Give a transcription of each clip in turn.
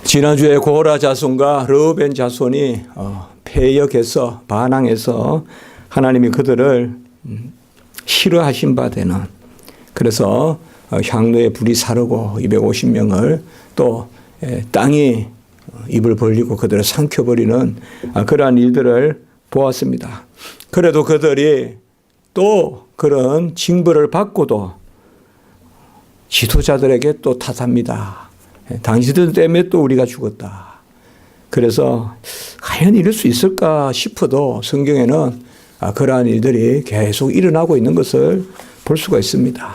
지난주에 고라 자손과 르우벤 자손이 패역해서 반항해서 하나님이 그들을 싫어하신 바 되는, 그래서 향로에 불이 사르고 250명을 또 땅이 입을 벌리고 그들을 삼켜버리는 그러한 일들을 보았습니다. 그래도 그들이 또 그런 징벌을 받고도 지도자들에게 또 탓합니다. 당신들 때문에 또 우리가 죽었다. 그래서 과연 이럴 수 있을까 싶어도 성경에는 그러한 일들이 계속 일어나고 있는 것을 볼 수가 있습니다.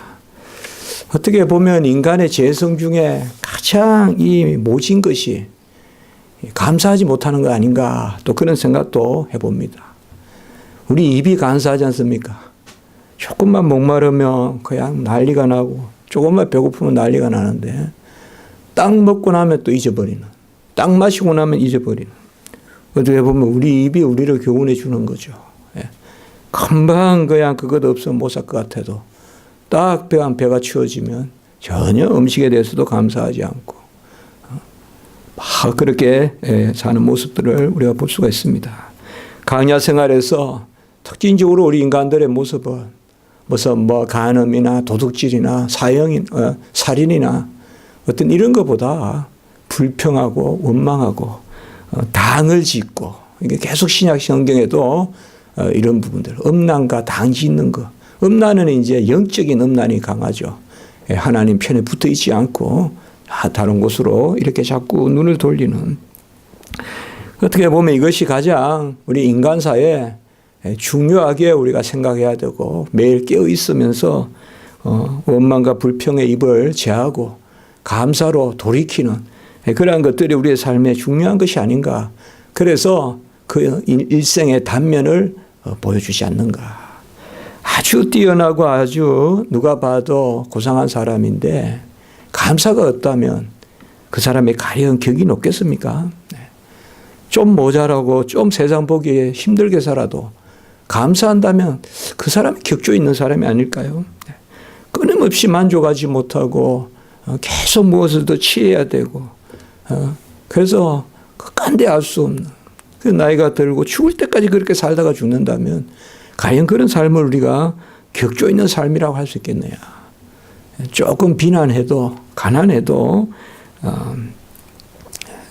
어떻게 보면 인간의 재성 중에 가장 이 모진 것이 감사하지 못하는 거 아닌가, 또 그런 생각도 해봅니다. 우리 입이 간사하지 않습니까? 조금만 목마르면 그냥 난리가 나고 조금만 배고프면 난리가 나는데 딱 먹고 나면 또 잊어버리는, 딱 마시고 나면 잊어버리는. 어떻게 보면 우리 입이 우리를 교훈해 주는 거죠. 금방 그냥 그것 없으면 못 살 것 같아도 딱 배가 채워지면 전혀 음식에 대해서도 감사하지 않고 막 그렇게 사는 모습들을 우리가 볼 수가 있습니다. 강야 생활에서 특징적으로 우리 인간들의 모습은 무슨 간음이나 도둑질이나 살인이나 어떤 이런 것보다 불평하고 원망하고 당을 짓고, 이게 계속 신약 성경에도 이런 부분들, 음란과 당 짓는 것. 음란은 이제 영적인 음란이 강하죠. 하나님 편에 붙어 있지 않고 다른 곳으로 이렇게 자꾸 눈을 돌리는. 어떻게 보면 이것이 가장 우리 인간사에 중요하게 우리가 생각해야 되고, 매일 깨어 있으면서 원망과 불평의 입을 제하고 감사로 돌이키는 그러한 것들이 우리의 삶에 중요한 것이 아닌가. 그래서 그 일생의 단면을 보여주지 않는가. 아주 뛰어나고 아주 누가 봐도 고상한 사람인데 감사가 없다면 그 사람의 가령 격이 높겠습니까? 좀 모자라고 좀 세상 보기에 힘들게 살아도 감사한다면 그 사람이 격조 있는 사람이 아닐까요? 끊임없이 만족하지 못하고 계속 무엇을 더 취해야 되고, 그래서 깐데 알 수 없는, 그 나이가 들고 죽을 때까지 그렇게 살다가 죽는다면 과연 그런 삶을 우리가 격조 있는 삶이라고 할 수 있겠느냐. 조금 비난해도 가난해도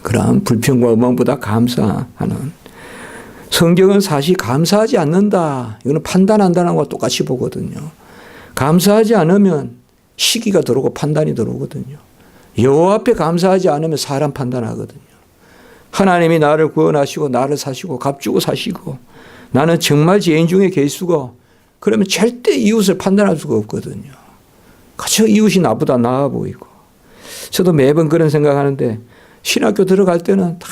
그런 불평과 원망보다 감사하는. 성경은 사실 감사하지 않는다, 이거는 판단한다는 것과 똑같이 보거든요. 감사하지 않으면 시기가 들어오고 판단이 들어오거든요. 여호와 앞에 감사하지 않으면 사람 판단하거든요. 하나님이 나를 구원하시고 나를 사시고 값주고 사시고 나는 정말 죄인 중에 계시고, 그러면 절대 이웃을 판단할 수가 없거든요. 그저 이웃이 나보다 나아 보이고. 저도 매번 그런 생각하는데 신학교 들어갈 때는 다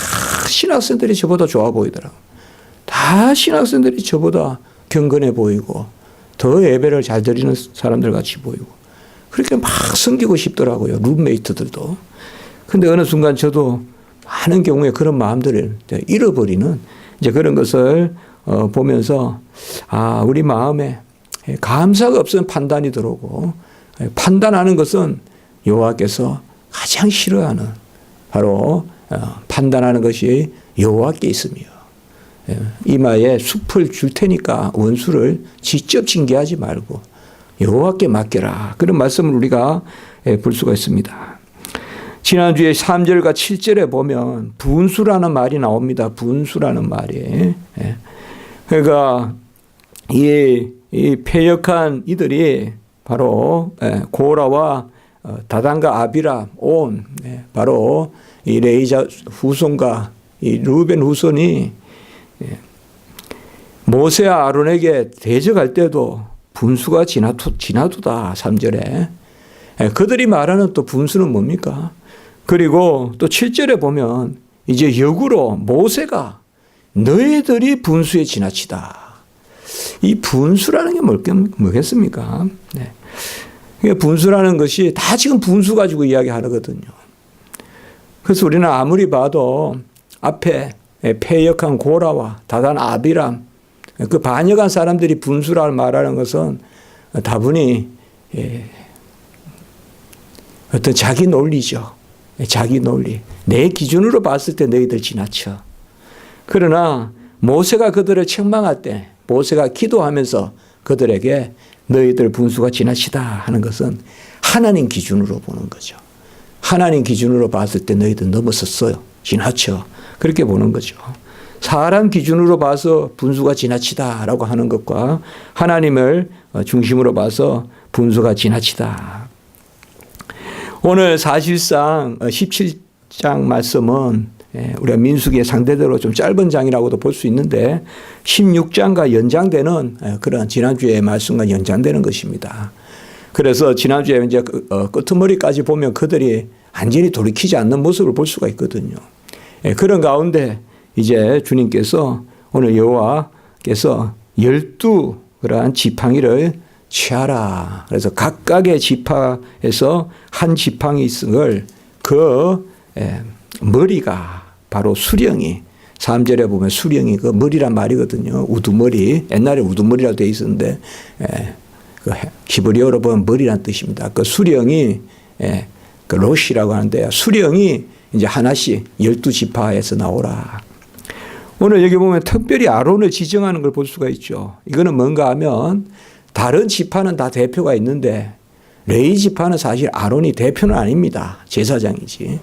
신학생들이 저보다 좋아 보이더라고요. 다 신학생들이 저보다 경건해 보이고 더 예배를 잘 드리는 사람들 같이 보이고 그렇게 막 섬기고 싶더라고요. 룸메이트들도. 근데 어느 순간 저도 많은 경우에 그런 마음들을 잃어버리는 이제 그런 것을 보면서 우리 마음에 감사가 없으면 판단이 들어오고, 판단하는 것은 여호와께서 가장 싫어하는, 바로 판단하는 것이 여호와께 있으며 이마에 숲을 줄 테니까 원수를 직접 징계하지 말고 여호와께 맡겨라. 그런 말씀을 우리가 볼 수가 있습니다. 지난주에 3절과 7절에 보면 분수라는 말이 나옵니다. 분수라는 말이. 그러니까 이 패역한 이들이 바로 고라와 다단과 아비람, 온, 바로 이 레이자 후손과 이 르우벤 후손이 모세와 아론에게 대적할 때도 분수가 지나도다. 3절에. 그들이 말하는 또 분수는 뭡니까? 그리고 또 7절에 보면 이제 역으로 모세가 너희들이 분수에 지나치다. 이 분수라는 게 뭐겠습니까? 분수라는 것이 다 지금 분수 가지고 이야기하거든요. 그래서 우리는 아무리 봐도 앞에 패역한 고라와 다단 아비람, 그 반역한 사람들이 분수라고 말하는 것은 다분히 어떤 자기 논리죠. 자기 논리, 내 기준으로 봤을 때 너희들 지나쳐. 그러나 모세가 그들을 책망할 때 모세가 기도하면서 그들에게 너희들 분수가 지나치다 하는 것은 하나님 기준으로 보는 거죠. 하나님 기준으로 봤을 때 너희들 넘어섰어요. 지나쳐. 그렇게 보는 거죠. 사람 기준으로 봐서 분수가 지나치다라고 하는 것과 하나님을 중심으로 봐서 분수가 지나치다. 오늘 사실상 17장 말씀은 우리가 민수기의 상대대로 좀 짧은 장이라고도 볼 수 있는데 16장과 연장되는 그런 지난주의 말씀과 연장되는 것입니다. 그래서 지난주에 이제 끄트머리까지 보면 그들이 완전히 돌이키지 않는 모습을 볼 수가 있거든요. 그런 가운데 이제 주님께서 오늘 여호와께서 12 그러한 지팡이를 취하라. 그래서 각각의 지파에서 한 지팡이 있을 그 머리가 바로 수령이 3절에 보면 수령이 그 머리란 말이거든요. 우두머리. 옛날에 우두머리라고 되어 있었는데 그 히브리어로 보면 머리란 뜻입니다. 그 수령이 그 로시라고 하는데 수령이 이제 하나씩 12지파에서 나오라. 오늘 여기 보면 특별히 아론을 지정하는 걸 볼 수가 있죠. 이거는 뭔가 하면 다른 지파는 다 대표가 있는데 레위 지파는 사실 아론이 대표는 아닙니다. 제사장이지.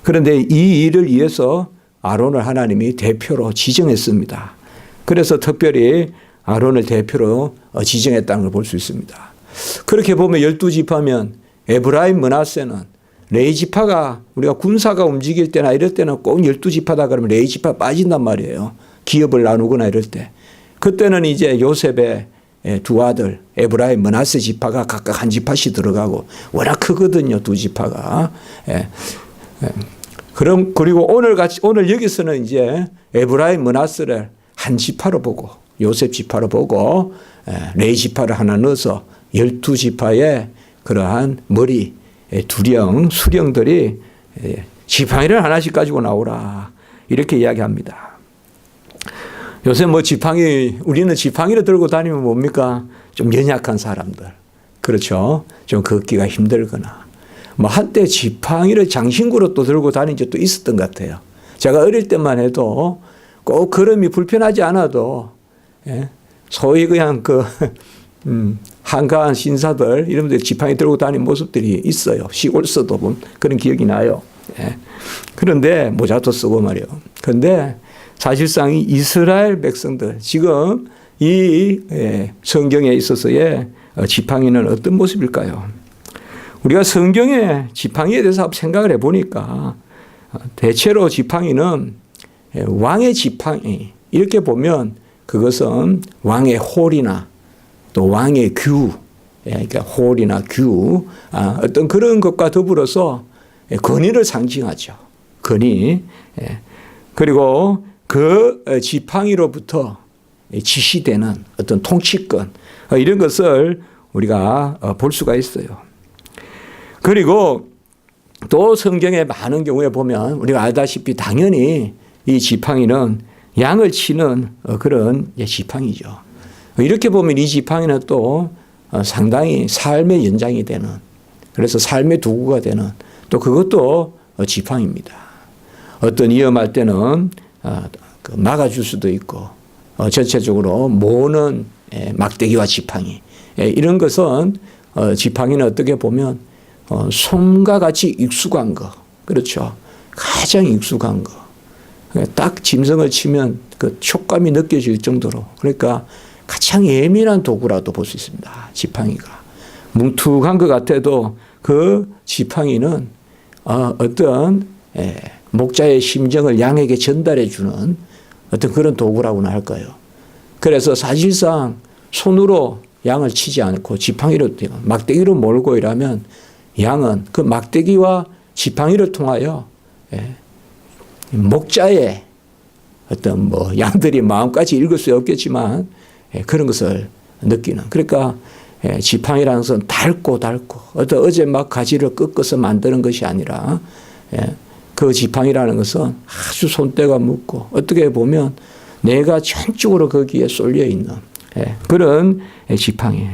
그런데 이 일을 위해서 아론을 하나님이 대표로 지정했습니다. 그래서 특별히 아론을 대표로 지정했다는 걸 볼 수 있습니다. 그렇게 보면 12지파면 에브라임 므낫세는 레위 지파가 우리가 군사가 움직일 때나 이럴 때는 꼭 12지파다 그러면 레위 지파 빠진단 말이에요. 기업을 나누거나 이럴 때. 그때는 이제 요셉의 두 아들 에브라임 므낫세 지파가 각각 한 지파씩 들어가고 워낙 크거든요. 두 지파가. 그럼 그리고 오늘 여기서는 이제 에브라임 므낫세를 한 지파로 보고 요셉 지파로 보고 레위 지파를 하나 넣어서 12지파의 그러한 머리 두령 수령들이 지팡이를 하나씩 가지고 나오라 이렇게 이야기합니다. 요새 뭐 우리는 지팡이를 들고 다니면 뭡니까? 좀 연약한 사람들. 그렇죠. 좀 걷기가 힘들거나. 뭐 한때 지팡이를 장신구로 또 들고 다닌 적도 있었던 것 같아요. 제가 어릴 때만 해도 꼭 걸음이 불편하지 않아도 소위 그냥 한가한 신사들 이런 데 지팡이 들고 다니는 모습들이 있어요. 시골서도 보면 그런 기억이 나요. 그런데 모자도 쓰고 말이에요. 그런데 사실상 이 이스라엘 백성들 지금 이 성경에 있어서의 지팡이는 어떤 모습일까요? 우리가 성경의 지팡이에 대해서 생각을 해보니까 대체로 지팡이는 왕의 지팡이 이렇게 보면 그것은 왕의 홀이나 또 왕의 규, 그러니까 홀이나 규, 어떤 그런 것과 더불어서 권위를 상징하죠. 권위. 그리고 그 지팡이로부터 지시되는 어떤 통치권, 이런 것을 우리가 볼 수가 있어요. 그리고 또 성경의 많은 경우에 보면 우리가 알다시피 당연히 이 지팡이는 양을 치는 그런 지팡이죠. 이렇게 보면 이 지팡이는 또 상당히 삶의 연장이 되는, 그래서 삶의 도구가 되는 또 그것도 지팡이입니다. 어떤 위험할 때는 막아줄 수도 있고 전체적으로 모는 막대기와 지팡이, 이런 것은 지팡이는 어떻게 보면 솜과 같이 익숙한 거, 그렇죠. 가장 익숙한 거. 딱 짐승을 치면 그 촉감이 느껴질 정도로, 그러니까 가장 예민한 도구라도 볼 수 있습니다. 지팡이가. 뭉툭한 것 같아도 그 지팡이는 어떤 목자의 심정을 양에게 전달해 주는 어떤 그런 도구라고나 할까요. 그래서 사실상 손으로 양을 치지 않고 지팡이로, 막대기로 몰고 이러면 양은 그 막대기와 지팡이를 통하여 목자의 어떤 양들이 마음까지 읽을 수 없겠지만 그런 것을 느끼는. 그러니까 지팡이라는 것은 닳고 어제 막 가지를 꺾어서 만드는 것이 아니라 그 지팡이라는 것은 아주 손때가 묻고 어떻게 보면 내가 전적으로 거기에 쏠려 있는 그런 지팡이.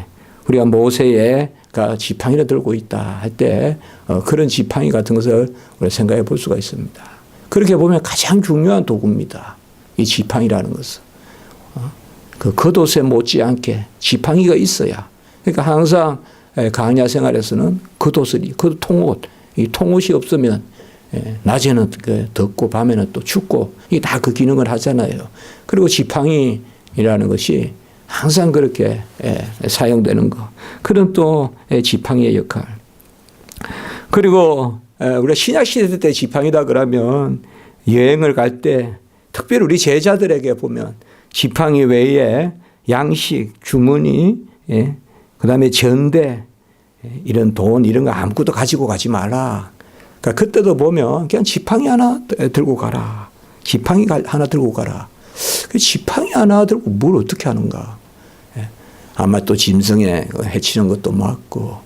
우리가 모세의 가 지팡이를 들고 있다 할 때 그런 지팡이 같은 것을 우리가 생각해 볼 수가 있습니다. 그렇게 보면 가장 중요한 도구입니다. 이 지팡이라는 것은. 그 겉옷에 못지않게 지팡이가 있어야. 그러니까 항상 강야 생활에서는 겉옷을, 통옷, 이 통옷이 없으면 낮에는 덥고 밤에는 또 춥고 이게 다 그 기능을 하잖아요. 그리고 지팡이라는 것이 항상 그렇게 사용되는 거. 그런 또 지팡이의 역할. 그리고 우리가 신약시대 때 지팡이다 그러면 여행을 갈 때 특별히 우리 제자들에게 보면 지팡이 외에 양식, 주머니, 그다음에 전대, 이런 돈 이런 거 아무것도 가지고 가지 마라. 그러니까 그때도 보면 그냥 지팡이 하나 들고 가라. 지팡이 하나 들고 가라. 그 지팡이 하나 들고 뭘 어떻게 하는가. 아마 또 짐승에 해치는 것도 맞고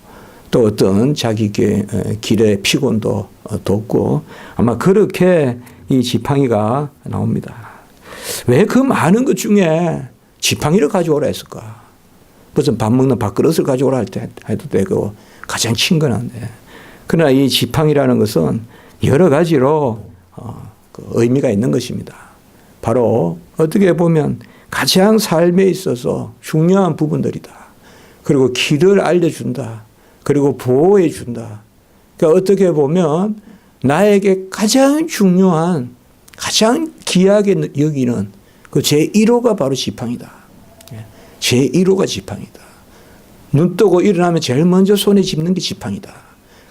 또 어떤 자기 길의 피곤도 돋고 아마 그렇게 이 지팡이가 나옵니다. 왜 그 많은 것 중에 지팡이를 가져오라 했을까? 무슨 밥 먹는 밥그릇을 가져오라 할 때 해도 되고 가장 친근한데. 그러나 이 지팡이라는 것은 여러 가지로 의미가 있는 것입니다. 바로 어떻게 보면 가장 삶에 있어서 중요한 부분들이다. 그리고 길을 알려준다. 그리고 보호해준다. 그러니까 어떻게 보면 나에게 가장 중요한, 가장 귀하게 여기는 그 제1호가 바로 지팡이다. 제1호가 지팡이다. 눈 뜨고 일어나면 제일 먼저 손에 짚는 게 지팡이다.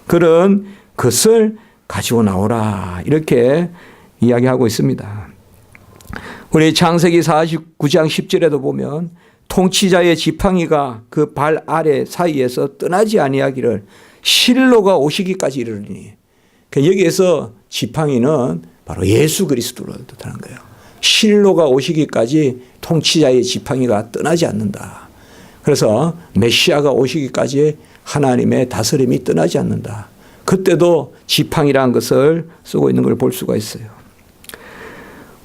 그런 것을 가지고 나오라. 이렇게 이야기하고 있습니다. 우리 창세기 49장 10절에도 보면 통치자의 지팡이가 그 발 아래 사이에서 떠나지 아니하기를 실로가 오시기까지 이르리니. 여기에서 지팡이는 바로 예수 그리스도를 뜻하는 거예요. 실로가 오시기까지 통치자의 지팡이가 떠나지 않는다. 그래서 메시아가 오시기까지 하나님의 다스림이 떠나지 않는다. 그때도 지팡이라는 것을 쓰고 있는 걸 볼 수가 있어요.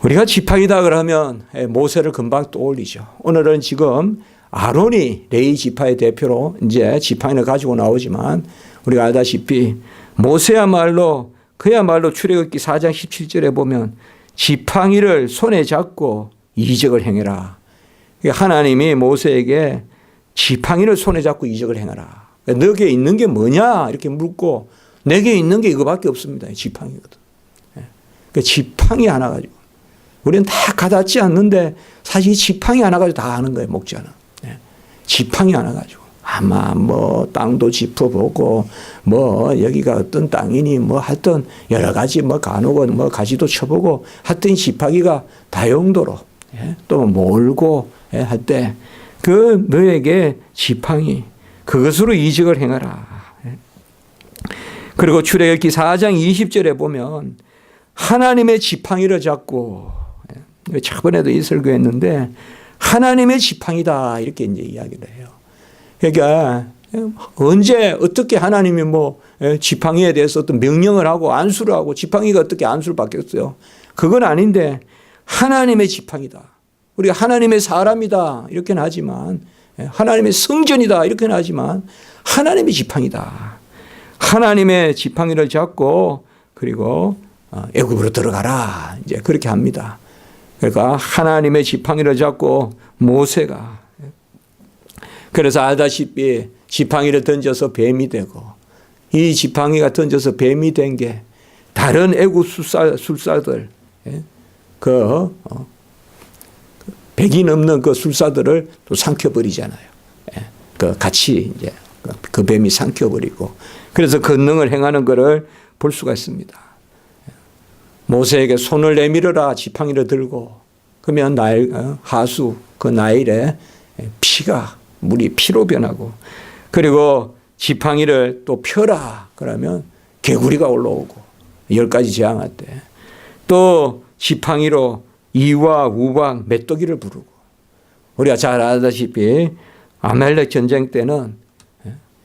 우리가 지팡이다 그러면 모세를 금방 떠올리죠. 오늘은 지금 아론이 레위 지파의 대표로 이제 지팡이를 가지고 나오지만 우리가 알다시피 모세야말로 그야말로 출애굽기 4장 17절에 보면 지팡이를 손에 잡고 이적을 행해라. 하나님이 모세에게 지팡이를 손에 잡고 이적을 행하라. 너에게 있는 게 뭐냐 이렇게 묻고 내게 있는 게 이거밖에 없습니다. 지팡이거든. 지팡이 하나 가지고. 우리는 다 가닿지 않는데 사실 지팡이 하나 가지고 다 하는 거예요. 목자는. 지팡이 하나 가지고. 아마 뭐 땅도 짚어보고 뭐 여기가 어떤 땅이니 뭐 하여튼 여러 가지 뭐 가누고 뭐 가지도 쳐보고 하여튼 지팡이가 다용도로 또 몰고 할 때 그 너에게 지팡이 그것으로 이적을 행하라. 그리고 출애굽기 4장 20절에 보면 하나님의 지팡이를 잡고 저번에도 이 설교했는데 하나님의 지팡이다 이렇게 이제 이야기를 해요. 그러니까 언제 어떻게 하나님이 뭐 지팡이에 대해서 어떤 명령을 하고 안수를 하고 지팡이가 어떻게 안수를 받겠어요? 그건 아닌데 하나님의 지팡이다. 우리가 하나님의 사람이다 이렇게는 하지만 하나님의 성전이다 이렇게는 하지만 하나님의 지팡이다. 하나님의 지팡이를 잡고 그리고 애굽으로 들어가라 이제 그렇게 합니다. 그러니까 하나님의 지팡이를 잡고 모세가 그래서 알다시피 지팡이를 던져서 뱀이 되고 이 지팡이가 던져서 뱀이 된 게 다른 애굽 술사들 백이 넘는 그 술사들을 또 삼켜버리잖아요. 그 같이 이제 그 뱀이 삼켜버리고 그래서 권능을 행하는 것을 볼 수가 있습니다. 모세에게 손을 내밀어라 지팡이를 들고 그러면 하수 그 나일에 물이 피로 변하고 그리고 지팡이를 또 펴라 그러면 개구리가 올라오고 10가지 재앙할 때 또 지팡이로 이와 우방 메뚜기를 부르고 우리가 잘 알다시피 아말렉 전쟁 때는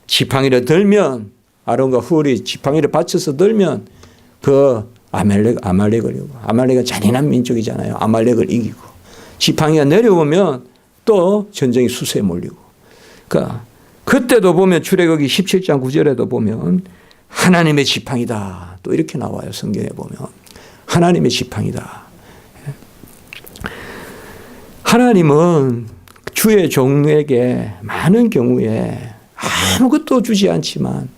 지팡이를 들면 아론과 훌이 지팡이를 받쳐서 들면 그 아말렉을 이기고 아말렉은 잔인한 민족이잖아요. 아말렉을 이기고 지팡이가 내려오면 또 전쟁이 수세에 몰리고 그러니까 그때도 보면 출애굽기 17장 9절에도 보면 하나님의 지팡이다. 또 이렇게 나와요. 성경에 보면. 하나님의 지팡이다. 하나님은 주의 종에게 많은 경우에 아무것도 주지 않지만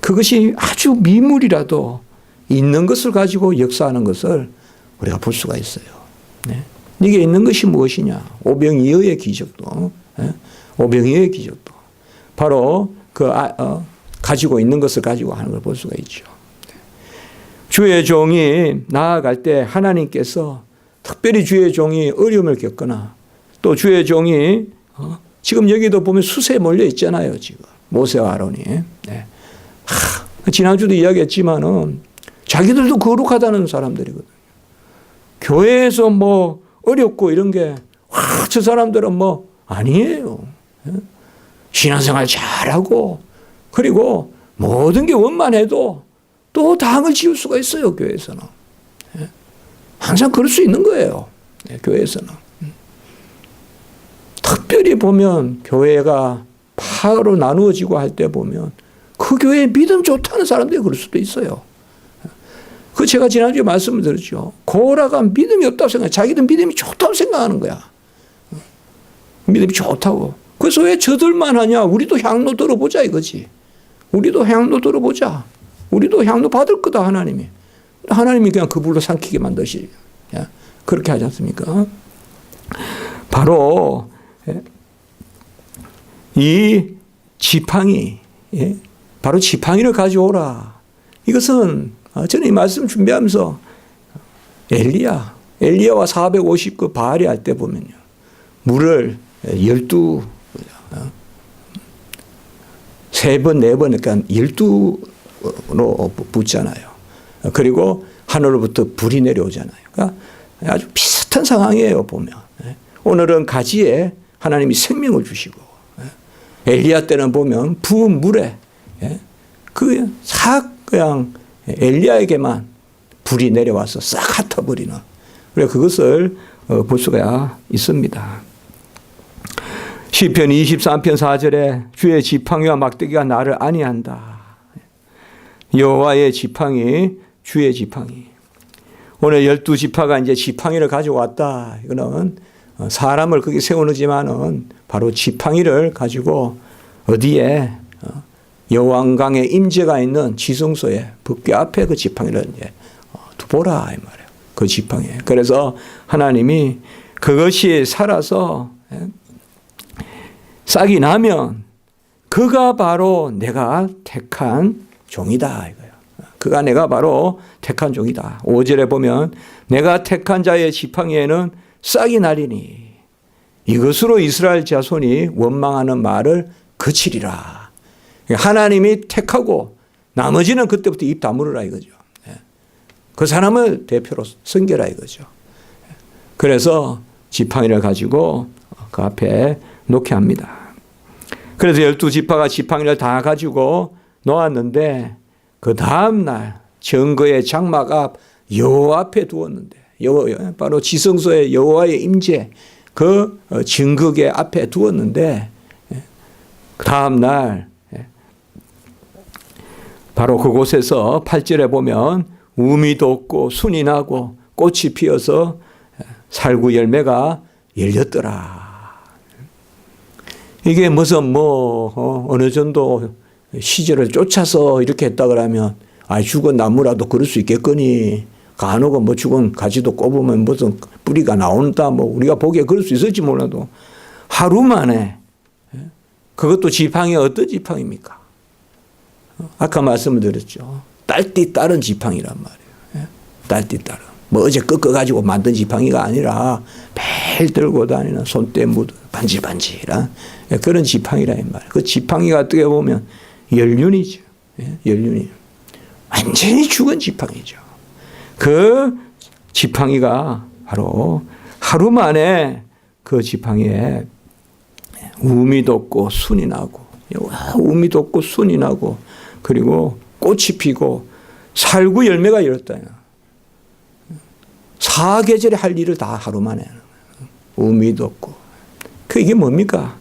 그것이 아주 미물이라도 있는 것을 가지고 역사하는 것을 우리가 볼 수가 있어요. 네. 이게 있는 것이 무엇이냐? 오병이어의 기적도, 오병이어의 기적도 바로 가지고 있는 것을 가지고 하는 걸 볼 수가 있죠. 주의 종이 나아갈 때 하나님께서 특별히 주의 종이 어려움을 겪거나 또 주의 종이 지금 여기도 보면 숫에 몰려 있잖아요. 지금 모세와 아론이. 네. 지난주도 이야기했지만은 자기들도 거룩하다는 사람들이거든요. 교회에서 뭐 어렵고 이런 게 저 사람들은 뭐 아니에요. 신앙생활 잘하고 그리고 모든 게 원만해도 또 당을 지을 수가 있어요. 교회에서는. 항상 그럴 수 있는 거예요. 교회에서는. 특별히 보면 교회가 파로 나누어지고 할 때 보면 그 교회에 믿음 좋다는 사람들이 그럴 수도 있어요. 그 제가 지난주에 말씀을 드렸죠. 고라가 믿음이 없다고 생각해. 자기는 믿음이 좋다고 생각하는 거야. 믿음이 좋다고. 그래서 왜 저들만 하냐? 우리도 향로 들어보자 이거지. 우리도 향로 들어보자. 우리도 향로 받을 거다 하나님이. 하나님이 그냥 그 불로 삼키게 만드시. 그렇게 하지 않습니까? 바로 이 지팡이, 바로 지팡이를 가져오라. 이것은 저는 이 말씀 준비하면서 엘리야와 450그 바알이 할 때 보면요. 물을 12, 3번, 4번, 그러니까 12로 붓잖아요. 그리고 하늘로부터 불이 내려오잖아요. 그러니까 아주 비슷한 상황이에요, 보면. 오늘은 가지에 하나님이 생명을 주시고, 엘리야 때는 보면 부은 물에 그냥 엘리야에게만 불이 내려와서 싹 핫아버리는. 그래서 그것을 볼 수가 있습니다. 시편 23편 4절에 주의 지팡이와 막대기가 나를 안위한다. 여호와의 지팡이, 주의 지팡이. 오늘 12지파가 이제 지팡이를 가져왔다. 이거는 사람을 거기 세우지만은 바로 지팡이를 가지고 어디에 여왕강의 임재가 있는 지성소에 법궤 앞에 그 지팡이를 이제 두보라 이 말이에요. 그 지팡이. 그래서 하나님이 그것이 살아서 싹이 나면 그가 바로 내가 택한 종이다 이거예요. 그가 내가 바로 택한 종이다. 5절에 보면 내가 택한 자의 지팡이에는 싹이 나리니 이것으로 이스라엘 자손이 원망하는 말을 그치리라. 하나님이 택하고 나머지는 그때부터 입 다물으라 이거죠. 그 사람을 대표로 섬겨라 이거죠. 그래서 지팡이를 가지고 그 앞에 놓게 합니다. 그래서 12지파가 지팡이를 다 가지고 놓았는데 그 다음날 정거의 장막 앞 여호와 앞에 두었는데 바로 지성소의 여호와의 임재 그 증거계 앞에 두었는데 그 다음날 바로 그곳에서 8절에 보면 우미 돋고 순이 나고 꽃이 피어서 살구 열매가 열렸더라. 이게 무슨 어느 정도 시절을 쫓아서 이렇게 했다 그러면 죽은 나무라도 그럴 수 있겠거니. 간혹은 죽은 가지도 꼽으면 무슨 뿌리가 나온다. 우리가 보기에 그럴 수 있을지 몰라도 하루 만에 그것도 지팡이 어떤 지팡이입니까? 아까 말씀을 드렸죠. 딸띠 따른 지팡이란 말이에요. 딸띠 따른. 어제 꺾어가지고 만든 지팡이가 아니라 매일 들고 다니는 손때 묻은 반질반질한 그런 지팡이란 말이에요. 그 지팡이가 어떻게 보면 연륜이죠. 연륜이. 완전히 죽은 지팡이죠. 그 지팡이가 바로 하루 만에 그 지팡이에 우미 돋고 순이 나고, 우미 돋고 순이 나고, 그리고 꽃이 피고 살구 열매가 열었다. 사계절에 할 일을 다 하루 만에 하는 거예요. 우미 돋고. 그게 뭡니까?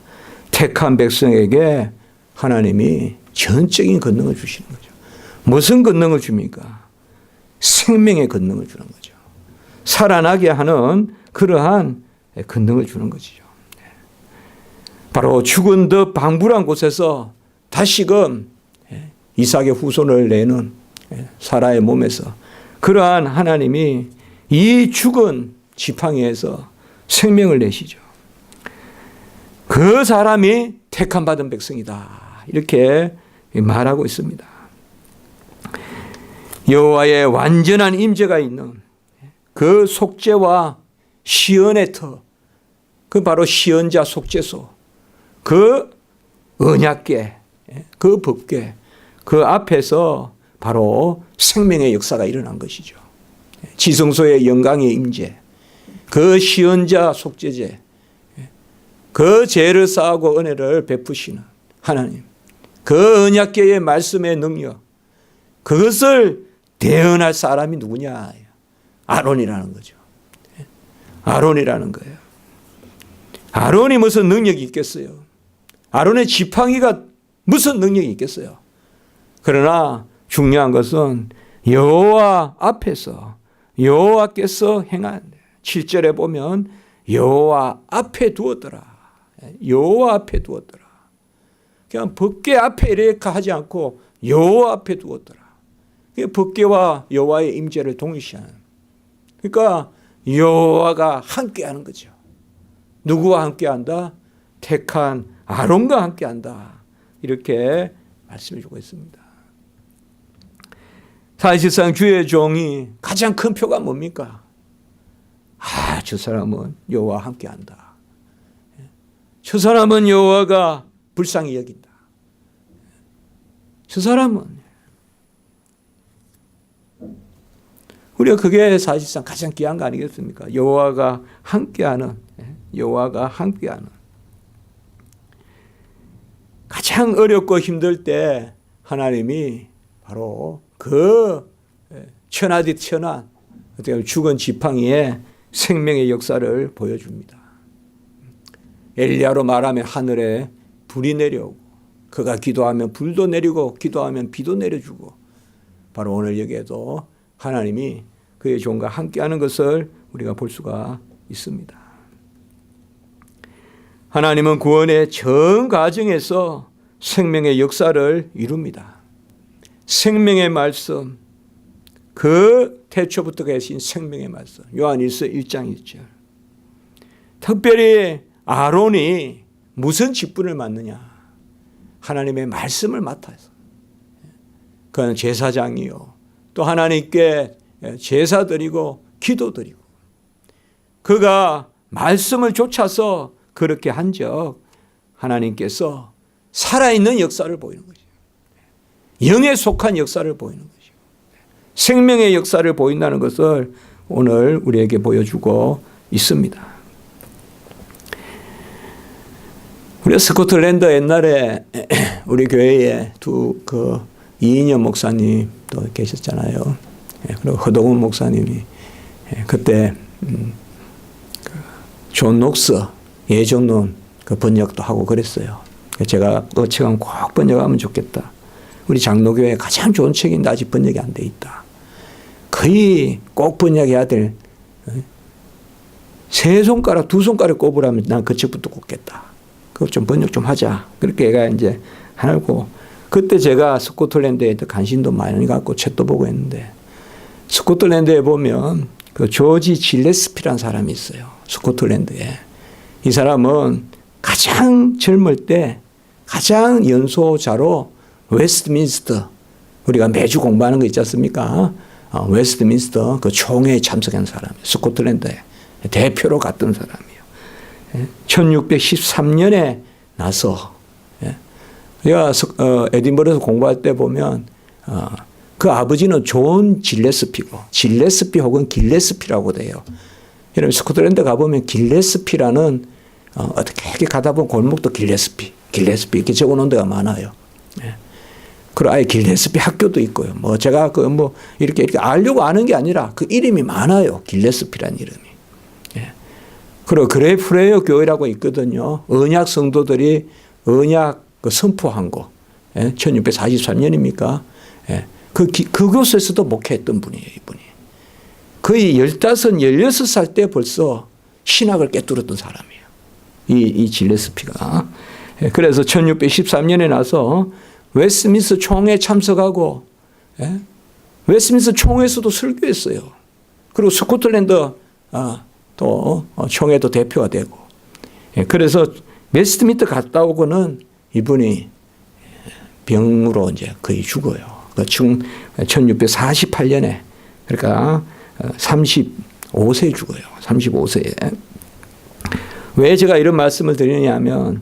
택한 백성에게 하나님이 전적인 권능을 주시는 거죠. 무슨 권능을 줍니까? 생명의 권능을 주는 거죠. 살아나게 하는 그러한 권능을 주는 것이죠. 바로 죽은 듯 방불한 곳에서 다시금 이삭의 후손을 내는 사라의 몸에서 그러한 하나님이 이 죽은 지팡이에서 생명을 내시죠. 그 사람이 택함 받은 백성이다. 이렇게 말하고 있습니다. 여호와의 완전한 임재가 있는 그 속죄와 시언의 터, 그 바로 시언자 속죄소, 그 언약궤, 그 법궤, 그 앞에서 바로 생명의 역사가 일어난 것이죠. 지성소의 영광의 임재, 그 시언자 속죄제, 그 죄를 사하고 은혜를 베푸시는 하나님, 그 언약궤의 말씀의 능력, 그것을 대언할 사람이 누구냐? 아론이라는 거죠. 아론이라는 거예요. 아론이 무슨 능력이 있겠어요? 아론의 지팡이가 무슨 능력이 있겠어요? 그러나 중요한 것은 여호와 앞에서 여호와께서 행한 7절에 보면 여호와 앞에 두었더라. 여호와 앞에 두었더라. 그냥 법궤 앞에 이렇게 하지 않고 여호와 앞에 두었더라. 법궤와 여호와의 임재를 동일시하는. 그러니까 여호와가 함께하는 거죠. 누구와 함께한다? 택한 아론과 함께한다. 이렇게 말씀해 주고 있습니다. 사실상 주의 종이 가장 큰 표가 뭡니까? 저 사람은 여호와와 함께한다. 저 사람은 여호와가 불쌍히 여긴다. 저 사람은 우리가 그게 사실상 가장 귀한 거 아니겠습니까? 여호와가 함께하는, 여호와가 함께하는. 가장 어렵고 힘들 때 하나님이 바로 그 천하디 천한 어떻게 보면 죽은 지팡이의 생명의 역사를 보여줍니다. 엘리야로 말하면 하늘에 불이 내려오고, 그가 기도하면 불도 내리고 기도하면 비도 내려주고, 바로 오늘 여기에도 하나님이 그의 종과 함께하는 것을 우리가 볼 수가 있습니다. 하나님은 구원의 전 과정에서 생명의 역사를 이룹니다. 생명의 말씀, 그 태초부터 계신 생명의 말씀, 요한일서 1장 1절. 특별히 아론이 무슨 직분을 맡느냐? 하나님의 말씀을 맡아서. 그는 제사장이요, 또 하나님께 제사 드리고 기도 드리고, 그가 말씀을 좇아서 그렇게 한적 하나님께서 살아있는 역사를 보이는 거죠. 영에 속한 역사를 보이는 거죠. 생명의 역사를 보인다는 것을 오늘 우리에게 보여주고 있습니다. 우리 스코틀랜드 옛날에 우리 교회에 이인영 목사님도 계셨잖아요. 그리고 허동훈 목사님이 그때 존 녹스 예정론 그 번역도 하고 그랬어요. 제가 그 책은 꼭 번역하면 좋겠다. 우리 장로교회에 가장 좋은 책인데 아직 번역이 안 돼 있다. 거의 꼭 번역해야 될, 세 손가락, 두 손가락 꼽으라면 난 그 책부터 꼽겠다. 그거 좀 번역 좀 하자. 그렇게 얘가 이제 하고, 그때 제가 스코틀랜드에 관심도 많이 갖고 책도 보고 했는데, 스코틀랜드에 보면 그 조지 질레스피라는 사람이 있어요. 스코틀랜드에. 이 사람은 가장 젊을 때 가장 연소자로 웨스트민스터, 우리가 매주 공부하는 거 있지 않습니까? 웨스트민스터 그 총회에 참석한 사람이에요. 스코틀랜드에 대표로 갔던 사람이에요. 1613년에 나서, 제가 에딘버러에서 공부할 때 보면 그 아버지는 존 질레스피고, 질레스피 혹은 길레스피라고 돼요. 여러분 스코틀랜드 가보면 길레스피라는 어떻게 이렇게 가다 보면 골목도 길레스피 이렇게 적어놓은 데가 많아요. 그리고 아예 길레스피 학교도 있고요. 뭐 제가 이렇게 알려고 아는 게 아니라 그 이름이 많아요. 길레스피라는 이름이. 그리고 그레이프레이어 교회라고 있거든요. 언약 성도들이 언약 그 선포한 거. 1643년입니까? 그곳에서도 목회했던 분이에요, 이분이. 거의 15, 16살 때 벌써 신학을 꿰뚫었던 사람이에요. 이 질레스피가. 그래서 1613년에 나서 웨스트민스터 총회에 참석하고, 웨스트민스터 총회에서도 설교했어요. 그리고 스코틀랜드 또 총회도 대표가 되고. 그래서 웨스트민스터 갔다 오고는 이분이 병으로 이제 거의 죽어요. 1648년에 그러니까 35세에 죽어요. 35세에. 왜 제가 이런 말씀을 드리냐면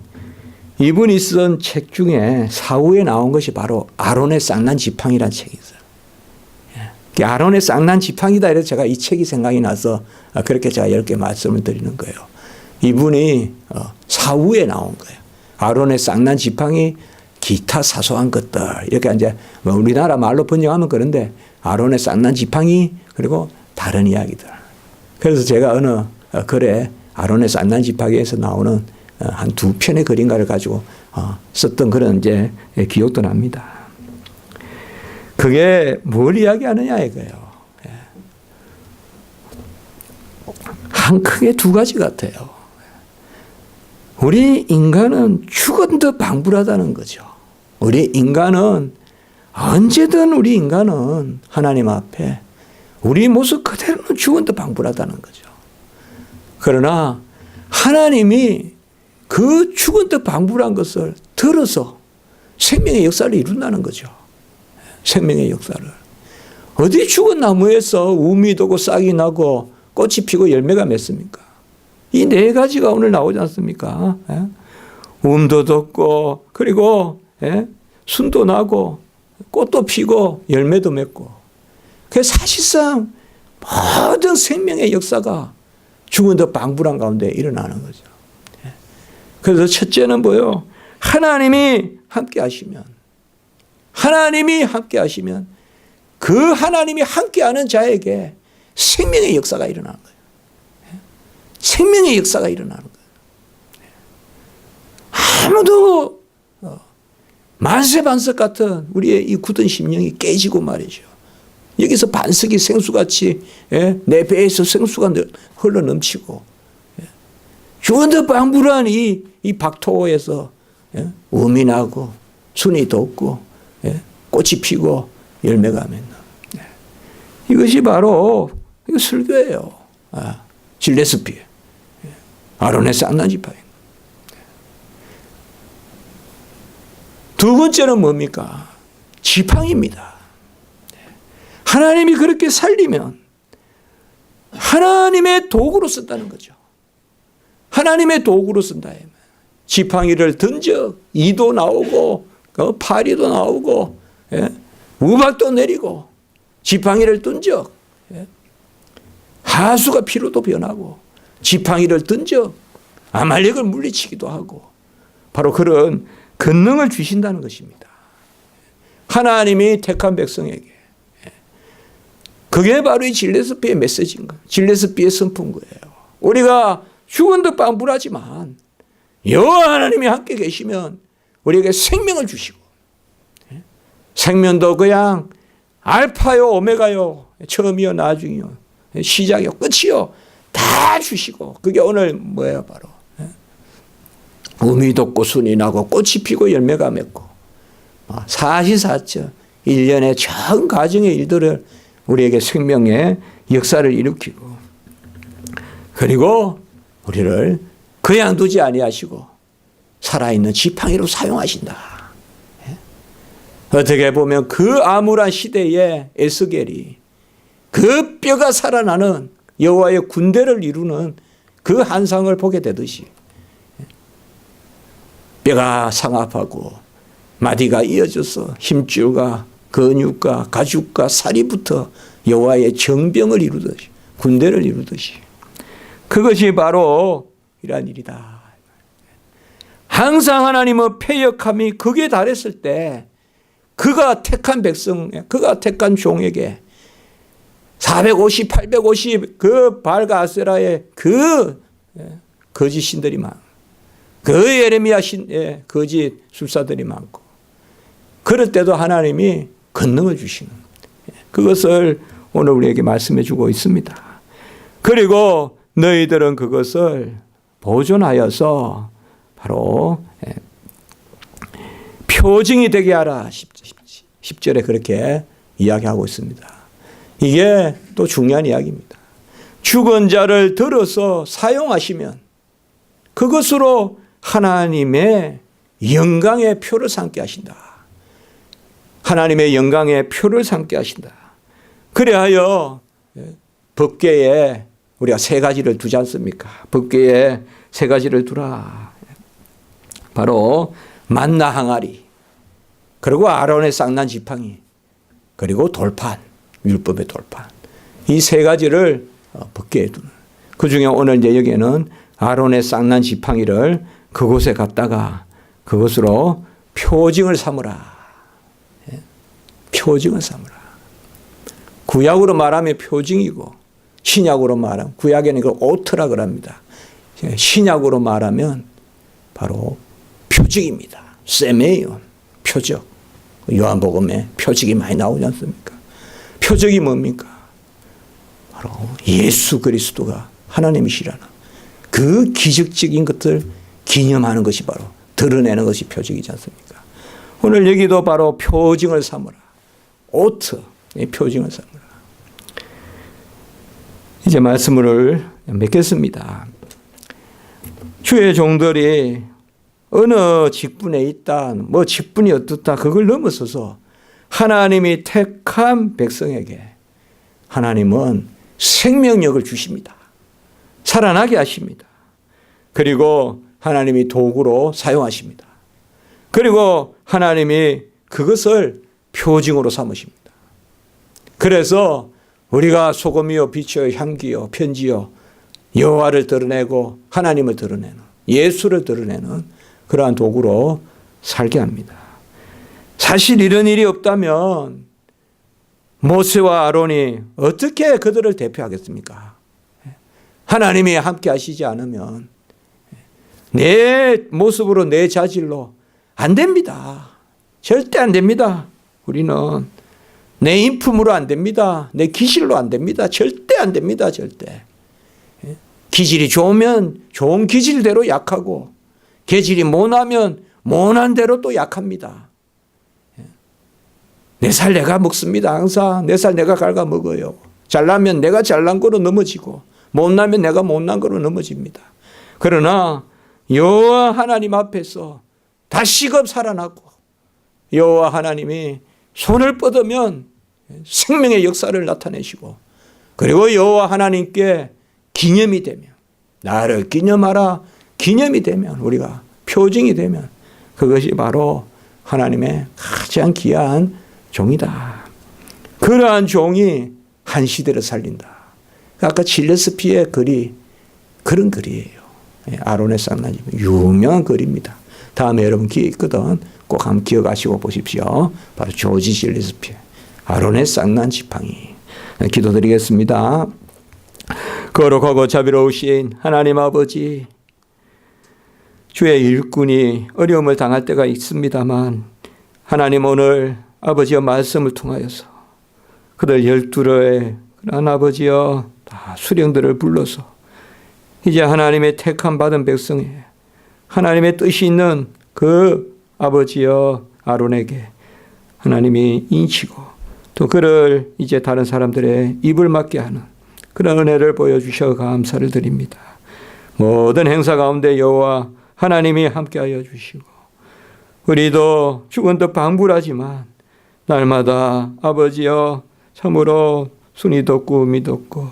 이분이 쓴 책 중에 사후에 나온 것이 바로 아론의 쌍난 지팡이라는 책이 있어요. 아론의 쌍난 지팡이다 이래서 제가 이 책이 생각이 나서 그렇게 제가 이렇게 말씀을 드리는 거예요. 이분이 사후에 나온 거예요. 아론의 쌍난 지팡이, 기타 사소한 것들 이렇게 이제 우리나라 말로 번역하면 그런데 아론의 쌍난 지팡이 그리고 다른 이야기들. 그래서 제가 어느 글에 아론의 쌍난 지팡이에서 나오는 한 2편의 글인가를 가지고 썼던 그런 이제 기억도 납니다. 그게 뭘 이야기하느냐 이거예요. 한 크게 두 가지 같아요. 우리 인간은 죽은듯 방불하다는 거죠. 우리 인간은 언제든 우리 인간은 하나님 앞에 우리 모습 그대로는 죽은듯 방불하다는 거죠. 그러나 하나님이 그 죽은듯 방불한 것을 들어서 생명의 역사를 이룬다는 거죠. 생명의 역사를. 어디 죽은 나무에서 우미 돋고 싹이 나고 꽃이 피고 열매가 맺습니까? 이 네 가지가 오늘 나오지 않습니까? 움도 돋고 그리고 순도 나고 꽃도 피고 열매도 맺고. 그래서 사실상 모든 생명의 역사가 죽은 듯 방불한 가운데 일어나는 거죠. 그래서 첫째는 뭐예요? 하나님이 함께 하시면 그 하나님이 함께하는 자에게 생명의 역사가 일어나는 거예요. 생명의 역사가 일어나는 거예요. 아무도 만세반석 같은 우리의 이 굳은 심령이 깨지고 말이죠. 여기서 반석이 생수같이 내 배에서 생수가 흘러 넘치고 죽은 듯 방불한 이 박토에서 음이 나고 순이 돋고 꽃이 피고 열매가 맺는 이것이 바로 이거 설교예요. 질레스피 아론의 쌍난 지팡이. 두 번째는 뭡니까? 지팡이입니다. 하나님이 그렇게 살리면 하나님의 도구로 쓴다는 거죠. 하나님의 도구로 쓴다. 지팡이를 던져 이도 나오고 파리도 나오고 우박도 내리고 지팡이를 던져 하수가 피로도 변하고 지팡이를 던져 아말렉을 물리치기도 하고 바로 그런 권능을 주신다는 것입니다. 하나님이 택한 백성에게. 그게 바로 이 질레스피의 메시지인 거예요. 질레스피의 선포인 거예요. 우리가 죽은 듯 방불하지만 여호와 하나님이 함께 계시면 우리에게 생명을 주시고 생명도 그냥 알파요 오메가요 처음이요 나중이요 시작이요 끝이요 다 주시고 그게 오늘 뭐예요? 바로 음이 돋고 순이 나고 꽃이 피고 열매가 맺고 사시사철 1년의 전 가정의 일들을 우리에게 생명의 역사를 일으키고 그리고 우리를 그냥 두지 아니하시고 살아있는 지팡이로 사용하신다. 어떻게 보면 그 암울한 시대에 에스겔이 그 뼈가 살아나는 여호와의 군대를 이루는 그 한상을 보게 되듯이 뼈가 상합하고 마디가 이어져서 힘줄과 근육과 가죽과 살이 붙어 여호와의 정병을 이루듯이 군대를 이루듯이 그것이 바로 이러한 일이다. 항상 하나님은 패역함이 극에 달했을 때 그가 택한 백성, 그가 택한 종에게 450, 850 그 발과 아세라의 그 거짓신들이 그 예레미야 거짓 술사들이 많고, 그럴 때도 하나님이 권능을 주시는, 그것을 오늘 우리에게 말씀해 주고 있습니다. 그리고 너희들은 그것을 보존하여서 바로 표징이 되게 하라. 10절에 그렇게 이야기하고 있습니다. 이게 또 중요한 이야기입니다. 죽은 자를 들어서 사용하시면 그것으로 하나님의 영광의 표를 삼게 하신다. 하나님의 영광의 표를 삼게 하신다. 그래하여 법궤에 우리가 세 가지를 두지 않습니까? 법궤에 세 가지를 두라. 바로 만나 항아리, 그리고 아론의 쌍난 지팡이, 그리고 돌판, 율법의 돌판. 이 세 가지를 법궤에 두는. 그 중에 오늘 이제 여기에는 아론의 쌍난 지팡이를 그곳에 갔다가 그것으로 표징을 삼으라. 표징을 삼으라. 구약으로 말하면 표징이고, 신약으로 말하면, 구약에는 이걸 오트라 그럽니다. 신약으로 말하면 바로 표징입니다. 세메이온, 표적. 요한복음에 표적이 많이 나오지 않습니까? 표적이 뭡니까? 바로 예수 그리스도가 하나님이시라는 그 기적적인 것들 기념하는 것이 바로 드러내는 것이 표적이지 않습니까? 오늘 여기도 바로 표징을 삼으라. 오트, 표징을 삼으라. 이제 말씀을 맺겠습니다. 주의 종들이 어느 직분에 있다, 뭐 직분이 어떻다, 그걸 넘어서서 하나님이 택한 백성에게 하나님은 생명력을 주십니다. 살아나게 하십니다. 그리고 하나님이 도구로 사용하십니다. 그리고 하나님이 그것을 표징으로 삼으십니다. 그래서 우리가 소금이요 빛이요 향기요 편지요 여호와를 드러내고 하나님을 드러내는, 예수를 드러내는 그러한 도구로 살게 합니다. 사실 이런 일이 없다면 모세와 아론이 어떻게 그들을 대표하겠습니까? 하나님이 함께 하시지 않으면 내 모습으로, 내 자질로 안 됩니다. 절대 안 됩니다. 우리는 내 인품으로 안 됩니다. 내 기질로 안 됩니다. 절대 안 됩니다. 절대. 기질이 좋으면 좋은 기질대로 약하고, 기질이 못하면 못한 대로 또 약합니다. 내 살 내가 먹습니다. 항상 내 살 내가 갉아 먹어요. 잘나면 내가 잘난 거로 넘어지고, 못나면 내가 못난 거로 넘어집니다. 그러나 여호와 하나님 앞에서 다시금 살아나고, 여호와 하나님이 손을 뻗으면 생명의 역사를 나타내시고, 그리고 여호와 하나님께 기념이 되면, 나를 기념하라 기념이 되면, 우리가 표징이 되면 그것이 바로 하나님의 가장 귀한 종이다. 그러한 종이 한 시대를 살린다. 아까 질레스피의 글이 그런 글이에요. 아론의 쌍난 지팡이, 유명한 글입니다. 다음에 여러분 기회 있거든 꼭 한번 기억하시고 보십시오. 바로 조지 질레스피, 아론의 쌍난 지팡이. 기도드리겠습니다. 거룩하고 자비로우신 하나님 아버지, 주의 일꾼이 어려움을 당할 때가 있습니다만, 하나님 오늘 아버지의 말씀을 통하여서 그들 12의 그런 아버지여 다 수령들을 불러서 이제 하나님의 택함 받은 백성에 하나님의 뜻이 있는 그 아버지여 아론에게 하나님이 인치고, 또 그를 이제 다른 사람들의 입을 맞게 하는 그런 은혜를 보여주셔 감사를 드립니다. 모든 행사 가운데 여호와 하나님이 함께하여 주시고, 우리도 죽은 듯 방불하지만 날마다 아버지여 참으로 순이 돋고 음이 돋고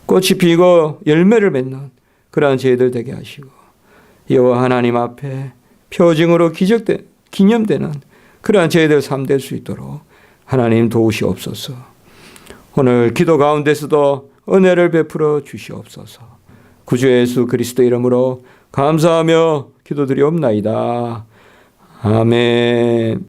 꽃이 피고 열매를 맺는 그러한 저희들 되게 하시고, 여호와 하나님 앞에 표징으로 기념되는 그러한 저희들 삶 될 수 있도록 하나님 도우시옵소서. 오늘 기도 가운데서도 은혜를 베풀어 주시옵소서. 구주 예수 그리스도 이름으로 감사하며 기도드리옵나이다. 아멘.